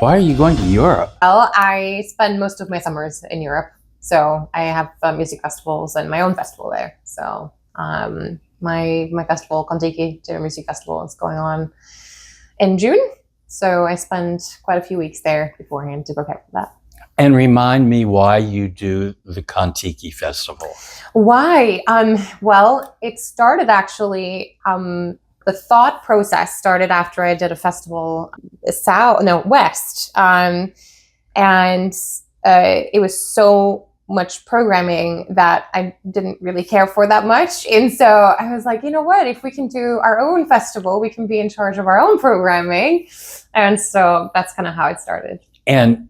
Why are you going to Europe? Well, I spend most of my summers in Europe. So I have music festivals and my own festival there. So my festival, Kon-Tiki Music Festival, is going on in June. So I spend quite a few weeks there beforehand to prepare for that. And remind me why you do the Kon-Tiki Festival. Why? Well, it started actually, the thought process started after I did a festival west. And it was so much programming that I didn't really care for that much. And so I was like, you know what, if we can do our own festival, we can be in charge of our own programming. And so that's kind of how it started. And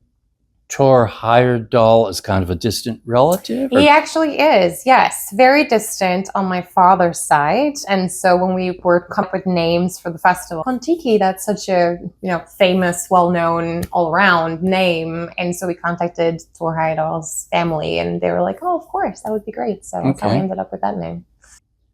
Tor Heyerdahl is kind of a distant relative? He actually is, yes. Very distant on my father's side. And so when we were coming up with names for the festival, Kon-Tiki, that's such a famous, well-known, all-around name. And so we contacted Tor Heyerdahl's family and they were like, oh, of course, that would be great. So that's how we ended up with that name.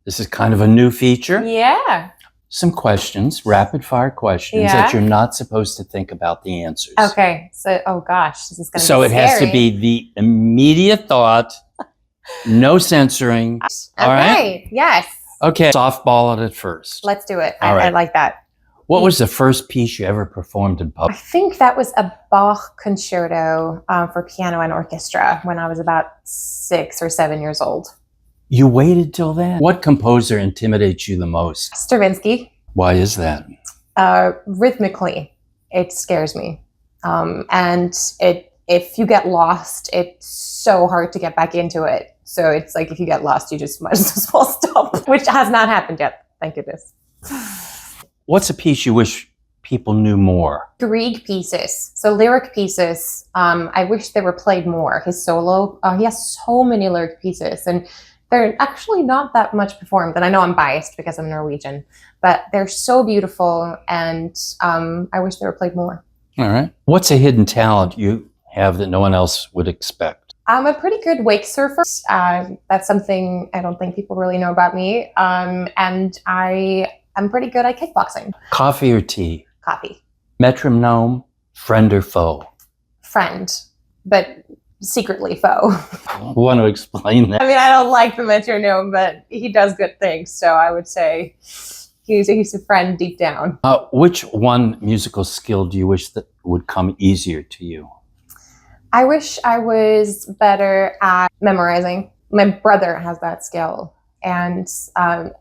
This is kind of a new feature. Yeah. Some questions, rapid fire questions that you're not supposed to think about the answers. Okay. So, oh gosh, this is going to be So it scary. has to be the immediate thought, no censoring. All right? Yes. Okay, softball it at first. Let's do it. All right. I like that. What was the first piece you ever performed in I public? think that was a Bach concerto for piano and orchestra when I was about 6 or 7 years old. You waited till then? What composer intimidates you the most? Stravinsky. Why is that? Rhythmically, it scares me. And if you get lost, it's so hard to get back into it. So it's like if you get lost, you just might as well stop, which has not happened yet. Thank goodness. What's a piece you wish people knew more? Grieg pieces, so lyric pieces. I wish they were played more. His solo, he has so many lyric pieces, and they're actually not that much performed. And I know I'm biased because I'm Norwegian, but they're so beautiful, and I wish they were played more. All right. What's a hidden talent you have that no one else would expect? I'm a pretty good wake surfer. That's something I don't think people really know about me. And I'm pretty good at kickboxing. Coffee or tea? Coffee. Metronome, friend or foe? Friend, but secretly foe. Want to explain that? I mean, I don't like the metronome, but he does good things. So I would say he's a friend deep down. Which one musical skill do you wish that would come easier to you? I wish I was better at memorizing. My brother has that skill, and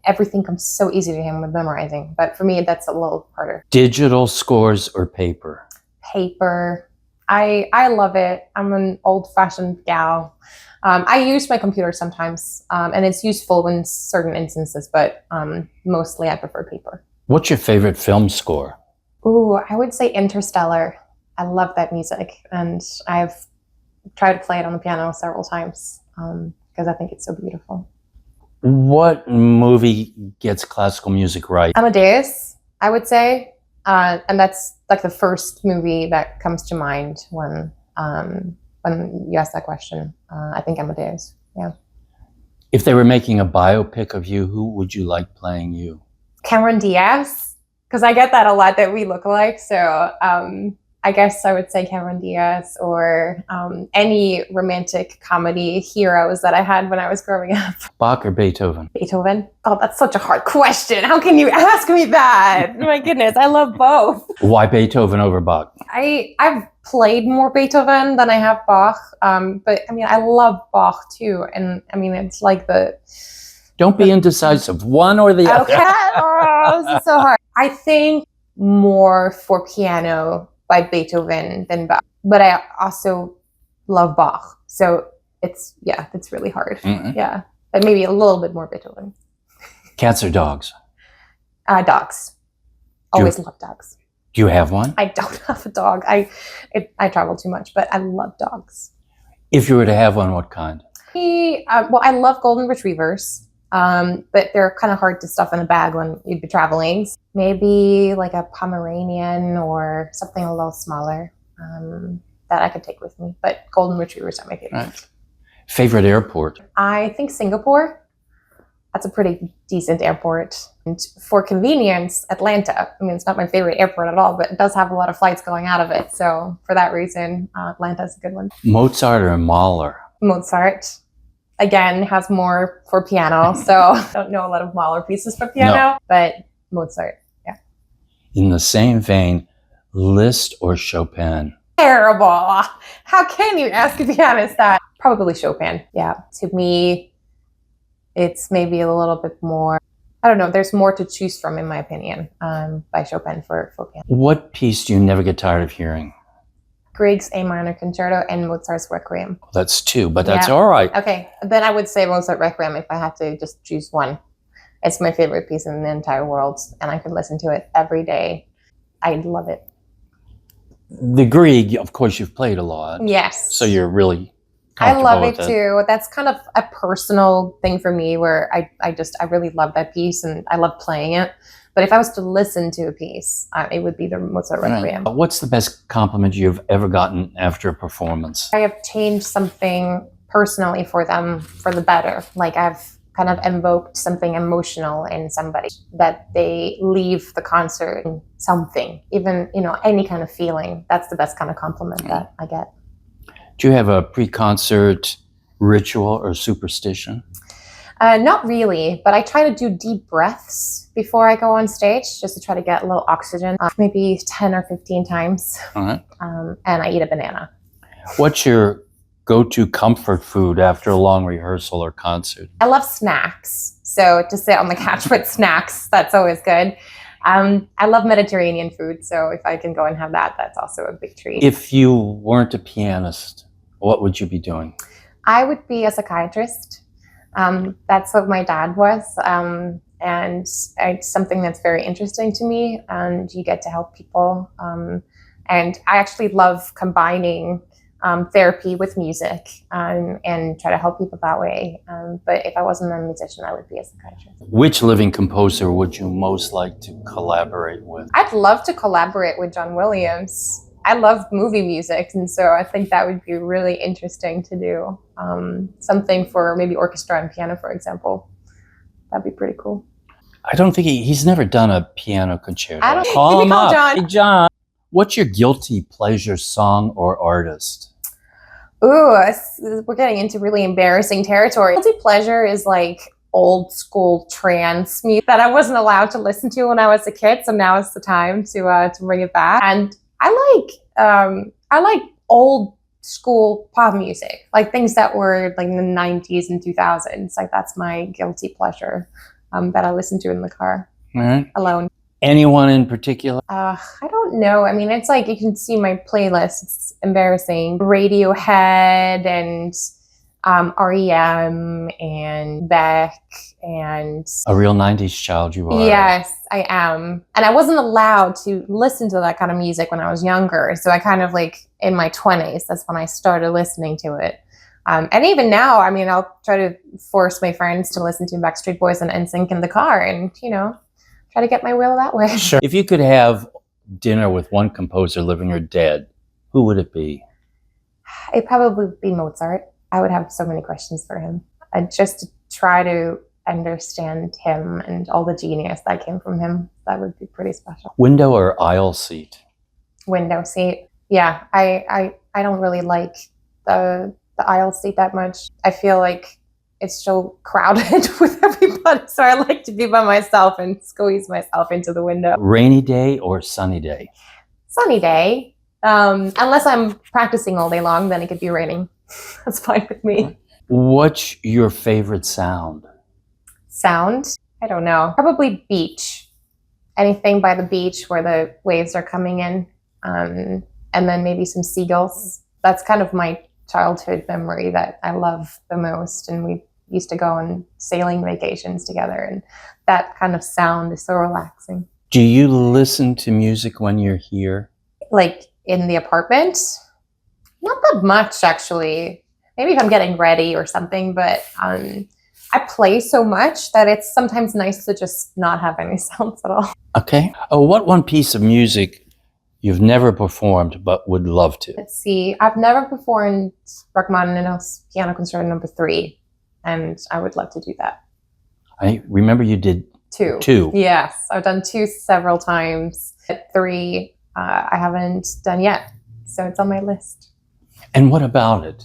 everything comes so easy to him with memorizing. But for me, that's a little harder. Digital scores or paper? Paper. I love it. I'm an old-fashioned gal. I use my computer sometimes, and it's useful in certain instances, but mostly I prefer paper. What's your favorite film score? Ooh, I would say Interstellar. I love that music, and I've tried to play it on the piano several times because I think it's so beautiful. What movie gets classical music right? Amadeus, I would say. And that's like the first movie that comes to mind when you ask that question. I think Amadeus, yeah. If they were making a biopic of you, who would you like playing you? Cameron Diaz, because I get that a lot that we look alike. So I guess I would say Cameron Diaz or any romantic comedy heroes that I had when I was growing up. Bach or Beethoven? Beethoven. Oh, that's such a hard question. How can you ask me that? My goodness, I love both. Why Beethoven over Bach? I've played more Beethoven than I have Bach, but I mean, I love Bach too. And I mean, it's like Don't be indecisive, one or the other. Okay, oh, this is so hard. I think more for piano by Beethoven than Bach, but I also love Bach. So it's really hard. Mm-hmm. Yeah, but maybe a little bit more Beethoven. Cats or dogs? Dogs. Always love dogs. Do you have one? I don't have a dog. I travel too much, but I love dogs. If you were to have one, what kind? Well, I love golden retrievers. But they're kind of hard to stuff in a bag when you'd be traveling. Maybe like a Pomeranian or something a little smaller that I could take with me. But golden retrievers are my favorite. Right. Favorite airport? I think Singapore. That's a pretty decent airport. And for convenience, Atlanta. I mean, it's not my favorite airport at all, but it does have a lot of flights going out of it. So for that reason, Atlanta's a good one. Mozart or Mahler? Mozart, again, has more for piano. So I don't know a lot of Mahler pieces for piano, but Mozart, yeah. In the same vein, Liszt or Chopin? Terrible. How can you ask a pianist that? Probably Chopin. Yeah. To me, it's maybe a little bit more, I don't know, there's more to choose from, in my opinion, by Chopin for piano. What piece do you never get tired of hearing? Grieg's A minor concerto and Mozart's Requiem. That's two, but that's all right. Okay, then I would say Mozart Requiem if I had to just choose one. It's my favorite piece in the entire world, and I could listen to it every day. I love it. The Grieg, of course, you've played a lot. Yes. So you're really I love it with too. That's kind of a personal thing for me where I really love that piece and I love playing it. But if I was to listen to a piece, it would be the Mozart Requiem. Right. What's the best compliment you've ever gotten after a performance? I have changed something personally for them for the better. Like I've kind of invoked something emotional in somebody, that they leave the concert in something, even, any kind of feeling. That's the best kind of compliment that I get. Do you have a pre-concert ritual or superstition? Not really, but I try to do deep breaths before I go on stage, just to try to get a little oxygen, maybe 10 or 15 times. All right. And I eat a banana. What's your go-to comfort food after a long rehearsal or concert? I love snacks. So to sit on the couch with snacks, that's always good. I love Mediterranean food, so if I can go and have that, that's also a big treat. If you weren't a pianist, what would you be doing? I would be a psychiatrist. That's what my dad was. And it's something that's very interesting to me, and you get to help people. And I actually love combining therapy with music and try to help people that way. But if I wasn't a musician, I would be a psychiatrist. Which living composer would you most like to collaborate with? I'd love to collaborate with John Williams. I love movie music, and so I think that would be really interesting to do. Something for maybe orchestra and piano, for example. That'd be pretty cool. I don't think he's never done a piano concerto. I don't Call him up. John. Hey, John. What's your guilty pleasure song or artist? Ooh, we're getting into really embarrassing territory. Guilty pleasure is like old school trance music that I wasn't allowed to listen to when I was a kid, so now is the time to bring it back. And I like old school pop music, like things that were like in the 90s and 2000s. Like that's my guilty pleasure that I listen to in the car. All right. Alone. Anyone in particular? I don't know. I mean, it's like you can see my playlist. It's embarrassing. Radiohead and REM and Beck and... A real 90s child you are. Yes, I am. And I wasn't allowed to listen to that kind of music when I was younger. So I kind of like in my 20s, that's when I started listening to it. And even now, I mean, I'll try to force my friends to listen to Backstreet Boys and NSYNC in the car and, try to get my will that way. Sure. If you could have dinner with one composer, living or dead, who would it be? It'd probably be Mozart. I would have so many questions for him. Just to try to understand him and all the genius that came from him. That would be pretty special. Window or aisle seat? Window seat. Yeah, I don't really like the aisle seat that much. I feel like it's so crowded with everybody, so I like to be by myself and squeeze myself into the window. Rainy day or sunny day? Sunny day. Unless I'm practicing all day long, then it could be raining. That's fine with me. What's your favorite sound? Sound? I don't know. Probably beach. Anything by the beach where the waves are coming in. And then maybe some seagulls. That's kind of my childhood memory that I love the most. And we used to go on sailing vacations together. And that kind of sound is so relaxing. Do you listen to music when you're here? Like in the apartment? Not that much, actually. Maybe if I'm getting ready or something, but I play so much that it's sometimes nice to just not have any sounds at all. Okay. What one piece of music you've never performed but would love to? Let's see. I've never performed Rachmaninoff's Piano Concerto No. 3, and I would love to do that. I remember you did Two. Two. Yes, I've done two several times. Three, I haven't done yet, so it's on my list. And what about it?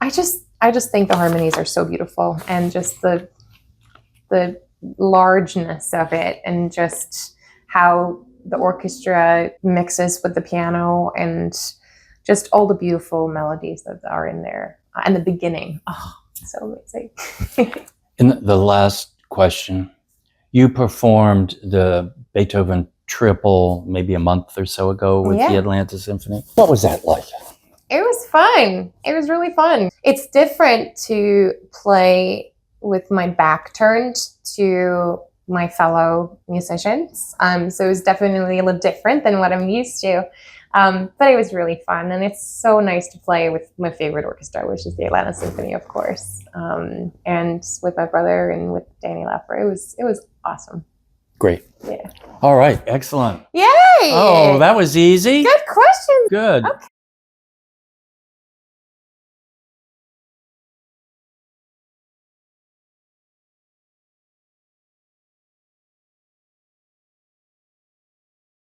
I just think the harmonies are so beautiful, and just the largeness of it, and just how the orchestra mixes with the piano, and just all the beautiful melodies that are in there. And the beginning, oh, so amazing. In the last question, you performed the Beethoven Triple maybe a month or so ago with the Atlanta Symphony. What was that like? It was fun. It was really fun. It's different to play with my back turned to my fellow musicians. So it was definitely a little different than what I'm used to. But it was really fun. And it's so nice to play with my favorite orchestra, which is the Atlanta Symphony, of course. And with my brother and with Danny Laffer. It was awesome. Great. Yeah. All right. Excellent. Yay! Oh, that was easy. Good question. Good. Okay.